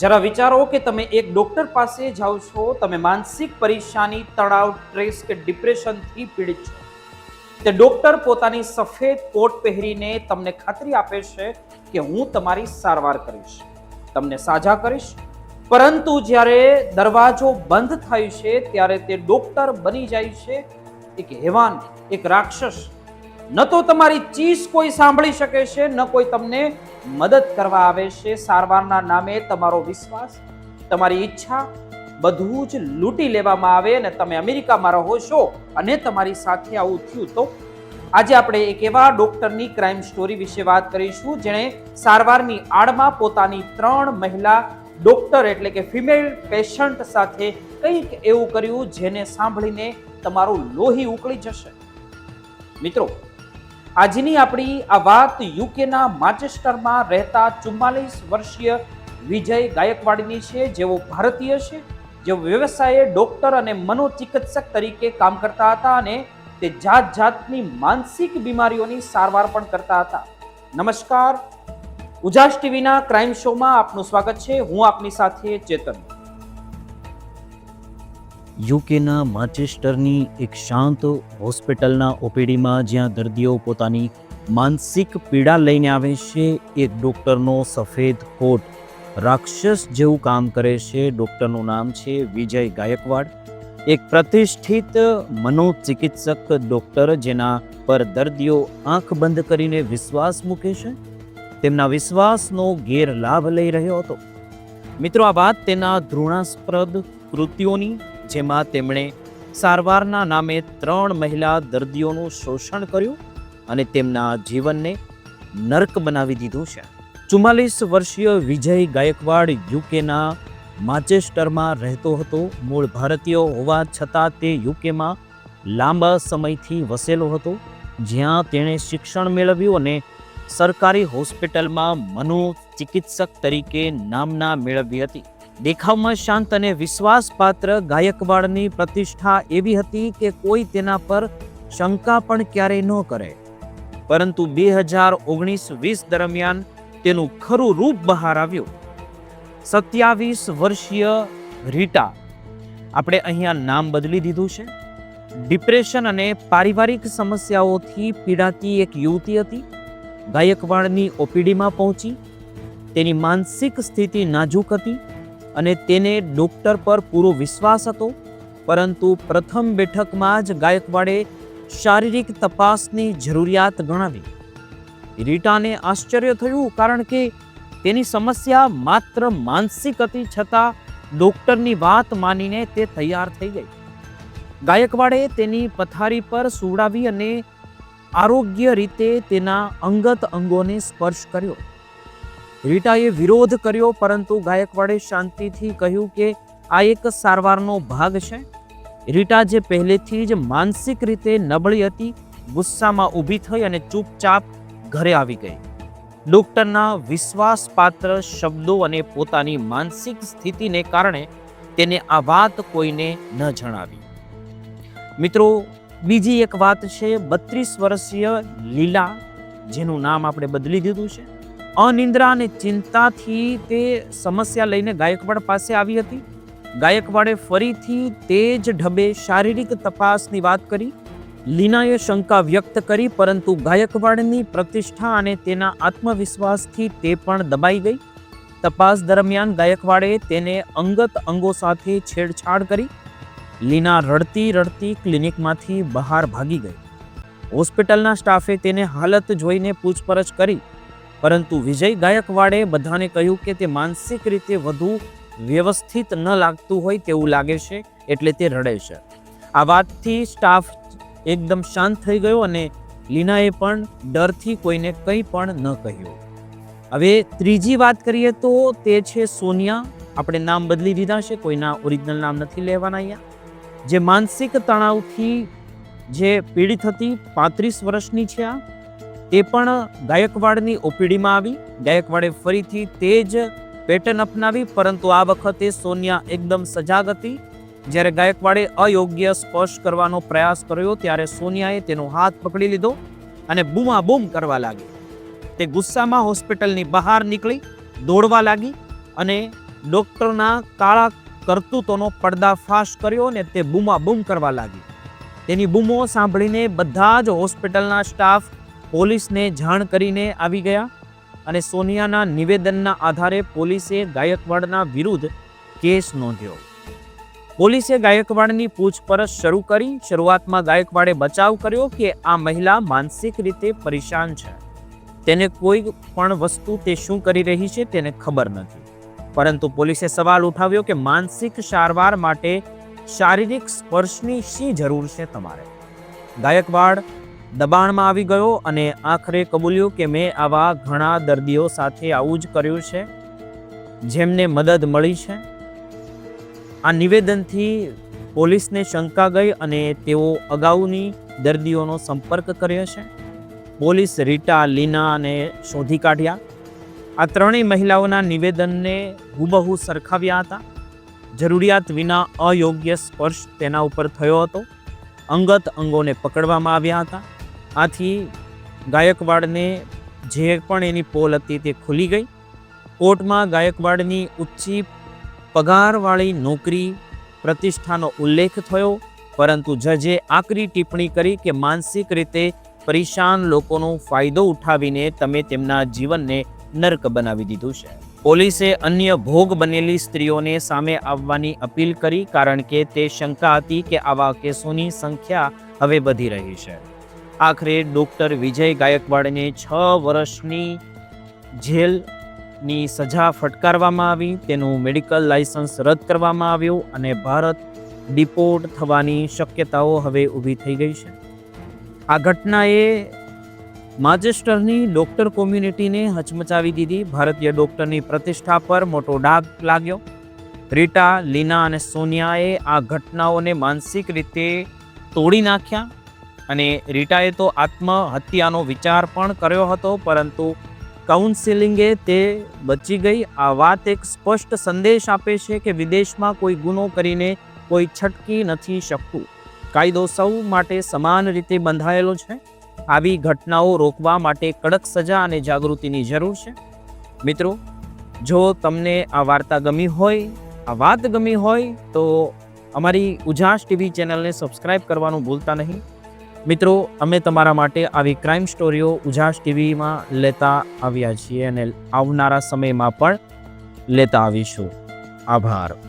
જરા વિચારો કે તમે એક ડોક્ટર પાસે જાઓ છો, તમે માનસિક પરેશાની, તણાવ, સ્ટ્રેસ કે ડિપ્રેશનથી પીડિત છો. તે ડોક્ટર પોતાની સફેદ કોટ પહેરીને તમને ખાતરી આપે છે કે હું તમારી સારવાર કરીશ, તમને સાજા કરીશ. પરંતુ જ્યારે દરવાજો બંધ થાય છે ત્યારે તે ડોક્ટર બની જાય છે એક હેવાન, એક રાક્ષસ. ન તો તમારી ચીસ કોઈ સાંભળી શકે છે, ન કોઈ તમને મદદ કરવા આવે છે. સારવારના નામે તમારો વિશ્વાસ, તમારી ઈચ્છા બધું જ લૂંટી લેવામાં આવે અને તમે અમેરિકામાં રહો છો અને તમારી સાથે આવું થયું. તો આજે આપણે એક એવા ડોક્ટરની ક્રાઇમ સ્ટોરી વિશે વાત કરીશું જેણે સારવારની આડમાં પોતાની 3 મહિલા ડોક્ટર એટલે કે ફિમેલ પેશન્ટ સાથે કંઈક એવું કર્યું જેને સાંભળીને તમારું લોહી ઉકળી જશે. મિત્રો, આજની આપણી આ વાત યુકેના માન્ચેસ્ટરમાં રહેતા 44 વર્ષીય વિજય ગાયકવાડની છે, જેઓ ભારતીય છે, જેઓ વ્યવસાયે ડોક્ટર અને મનોચિકિત્સક તરીકે કામ કરતા હતા અને તે જાત જાતની માનસિક બીમારીઓની સારવાર પણ કરતા હતા. નમસ્કાર, ઉજાસ ટીવીના ક્રાઇમ શોમાં આપનું સ્વાગત છે. હું આપની સાથે ચેતન. યુકેના માન્ચેસ્ટરની એક શાંત હોસ્પિટલના ઓપીડીમાં જ્યાં દર્દીઓ પોતાની માનસિક પીડા લઈને આવે છે, એક ડૉક્ટરનો સફેદ કોટ રાક્ષસ જેવું કામ કરે છે. ડૉક્ટરનું નામ છે વિજય ગાયકવાડ, એક પ્રતિષ્ઠિત મનોચિકિત્સક ડૉક્ટર જેના પર દર્દીઓ આંખ બંધ કરીને વિશ્વાસ મૂકે છે, તેમના વિશ્વાસનો ગેરલાભ લઈ રહ્યો હતો. મિત્રો, આ વાત તેના ઘૃણાસ્પદ કૃત્યોની, જેમાં તેમણે સારવારના નામે 3 મહિલા દર્દીઓનું શોષણ કર્યું અને તેમના જીવનને નર્ક બનાવી દીધું છે. 44 વર્ષીય વિજય ગાયકવાડ યુકેના માન્ચેસ્ટરમાં રહેતો હતો. મૂળ ભારતીય હોવા છતાં તે યુકેમાં લાંબા સમયથી વસેલો હતો, જ્યાં તેણે શિક્ષણ મેળવ્યું અને સરકારી હોસ્પિટલમાં મનોચિકિત્સક તરીકે નામના મેળવી હતી. દેખાવમાં શાંત અને વિશ્વાસપાત્ર ગાયકવાડની પ્રતિષ્ઠા એવી હતી કે કોઈ તેના પર શંકા પણ ક્યારેય ન કરે. પરંતુ 2019-20 દરમિયાન તેનું ખરું રૂપ બહાર આવ્યું. 27 વર્ષીય રીટા, આપણે અહીંયા નામ બદલી દીધું છે, ડિપ્રેશન અને પારિવારિક સમસ્યાઓથી પીડાતી એક યુવતી હતી. ગાયકવાડની ઓપીડીમાં પહોંચી. તેની માનસિક સ્થિતિ નાજુક હતી અને તેને ડૉક્ટર પર પૂરો વિશ્વાસ હતો. પરંતુ પ્રથમ બેઠકમાં જ ગાયકવાડે શારીરિક તપાસની જરૂરિયાત ગણાવી. રીટાને આશ્ચર્ય થયું, કારણ કે તેની સમસ્યા માત્ર માનસિક હતી, છતાં ડૉક્ટરની વાત માનીને તે તૈયાર થઈ ગઈ. ગાયકવાડે તેની પથારી પર સુવડાવી અને આરોગ્ય રીતે તેના અંગત અંગોને સ્પર્શ કર્યો. રીટાએ વિરોધ કર્યો, પરંતુ ગાયકવાડે શાંતિથી કહ્યું કે આ એક સારવારનો ભાગ છે. રીટા, જે પહેલેથી જ માનસિક રીતે નબળી હતી, ગુસ્સામાં ઊભી થઈ અને ચૂપચાપ ઘરે આવી ગઈ. ડૉક્ટરના વિશ્વાસપાત્ર શબ્દો અને પોતાની માનસિક સ્થિતિને કારણે તેને આ વાત કોઈને ન જણાવી. મિત્રો, બીજી એક વાત છે. 32 વર્ષીય લીલા, જેનું નામ આપણે બદલી દીધું છે, અનિદ્રા અને ચિંતાથી તે સમસ્યા લઈને ગાયકવાડ પાસે આવી હતી. ગાયકવાડે ફરીથી તે જ ઢબે શારીરિક તપાસની વાત કરી. લીનાએ શંકા વ્યક્ત કરી, પરંતુ ગાયકવાડની પ્રતિષ્ઠા અને તેના આત્મવિશ્વાસથી તે પણ દબાઈ ગઈ. તપાસ દરમિયાન ગાયકવાડે તેને અંગત અંગો સાથે છેડછાડ કરી. લીના રડતી રડતી ક્લિનિકમાંથી બહાર ભાગી ગઈ. હોસ્પિટલના સ્ટાફે તેને હાલત જોઈને પૂછપરછ કરી, પરંતુ વિજય ગાયકવાડે બધાને કહ્યું કે તે માનસિક રીતે વધુ વ્યવસ્થિત ન લાગતું હોય તેવું લાગે છે, એટલે તે રડે છે. આ વાતથી સ્ટાફ એકદમ શાંત થઈ ગયો અને લીનાએ પણ ડરથી કોઈને કંઈ પણ ન કહ્યું. હવે ત્રીજી વાત કરીએ તો તે છે સોનિયા. આપણે નામ બદલી દીધા છે, કોઈના ઓરિજિનલ નામ નથી લેવાના અહીંયા. જે માનસિક તણાવથી જે પીડિત હતી, 35 વર્ષની છે આ. તે પણ ગાયકવાડની ઓપીડીમાં આવી. ગાયકવાડે ફરીથી તે જ પેટર્ન અપનાવી, પરંતુ આ વખતે સોનિયા એકદમ સજાગ હતી. જ્યારે ગાયકવાડે અયોગ્ય સ્પર્શ કરવાનો પ્રયાસ કર્યો ત્યારે સોનિયાએ તેનો હાથ પકડી લીધો અને બૂમાબૂમ કરવા લાગી. તે ગુસ્સામાં હોસ્પિટલની બહાર નીકળી, દોડવા લાગી અને ડોક્ટરના કાળા કરતૂતોનો પર્દાફાશ કર્યો ને તે બૂમાબૂમ કરવા લાગી. તેની બૂમો સાંભળીને બધા જ હોસ્પિટલના સ્ટાફ પોલીસને જાણ કરીને આવી ગયા અને સોનિયાના નિવેદનના આધારે પોલીસે ગાયકવાડના વિરુદ્ધ કેસ નોંધ્યો. પોલીસે ગાયકવાડની પૂછપરછ શરૂ કરી. શરૂઆતમાં ગાયકવાડે બચાવ કર્યો કે આ મહિલા માનસિક રીતે પરેશાન છે, તેને કોઈ પણ વસ્તુ તે શું કરી રહી છે તેને ખબર નથી. પરંતુ પોલીસે સવાલ ઉઠાવ્યો કે માનસિક સારવાર માટે શારીરિક સ્પર્શની શી જરૂર છે તમારે? ગાયકવાડ દબાણમાં આવી ગયો અને આખરે કબૂલ્યું કે મેં આવા ઘણા દર્દીઓ સાથે આવું જ કર્યું છે જેમને મદદ મળી છે. આ નિવેદનથી પોલીસને શંકા ગઈ અને તેઓ અગાઉની દર્દીઓનો સંપર્ક કર્યો છે. પોલીસ રીટા, લીનાને શોધી કાઢ્યા. આ ત્રણેય મહિલાઓના નિવેદનને હુબહુ સરખાવ્યા હતા. જરૂરિયાત વિના અયોગ્ય સ્પર્શ તેના ઉપર થયો હતો. અંગત અંગોને પકડવામાં આવ્યા હતા. આથી ગાયકવાડને જે પણ એની પોલ હતી તે ખુલી ગઈ. કોર્ટમાં ગાયકવાડની ઊંચી પગારવાળી નોકરી, પ્રતિષ્ઠાનો ઉલ્લેખ થયો, પરંતુ જજે આકરી ટિપ્પણી કરી કે માનસિક રીતે પરેશાન લોકોનો ફાયદો ઉઠાવીને તમે તેમના જીવનને નર્ક બનાવી દીધું છે. પોલીસે અન્ય ભોગ બનેલી સ્ત્રીઓને સામે આવવાની અપીલ કરી, કારણ કે તે શંકા હતી કે આવા કેસોની સંખ્યા હવે વધી રહી છે. આખરે ડોક્ટર વિજય ગાયકવાડને 6 વર્ષની જેલની સજા ફટકારવામાં આવી. તેનું મેડિકલ લાયસન્સ રદ કરવામાં આવ્યું અને ભારત ડિપોર્ટ થવાની શક્યતાઓ હવે ઊભી થઈ ગઈ છે. આ ઘટનાએ માન્ચેસ્ટરની ડોક્ટર કોમ્યુનિટીને હચમચાવી દીધી. ભારતીય ડોક્ટરની પ્રતિષ્ઠા પર મોટો ડાઘ લાગ્યો. રીટા, લીના અને સોનિયાએ આ ઘટનાઓને માનસિક રીતે તોડી નાખ્યા અને રીટાએ તો આત્મહત્યાનો વિચાર પણ કર્યો હતો, પરંતુ કાઉન્સેલિંગે તે બચી ગઈ. આ વાત એક સ્પષ્ટ સંદેશ આપે છે કે વિદેશમાં કોઈ ગુનો કરીને કોઈ છટકી નથી શકતું. કાયદો સૌ માટે સમાન રીતે બંધાયેલો છે. આવી ઘટનાઓ રોકવા માટે કડક સજા અને જાગૃતિની જરૂર છે. મિત્રો, જો તમને આ વાર્તા ગમી હોય, આ વાત ગમી હોય તો અમારી ઉજાસ ટીવી ચેનલને સબસ્ક્રાઇબ કરવાનું ભૂલતા નહીં. મિત્રો, અમે તમારા માટે આવી ક્રાઇમ સ્ટોરીઓ ઉજાસ ટીવીમાં લેતા આવ્યા છીએ અને આવનારા સમયમાં પણ લેતા આવીશું. આભાર.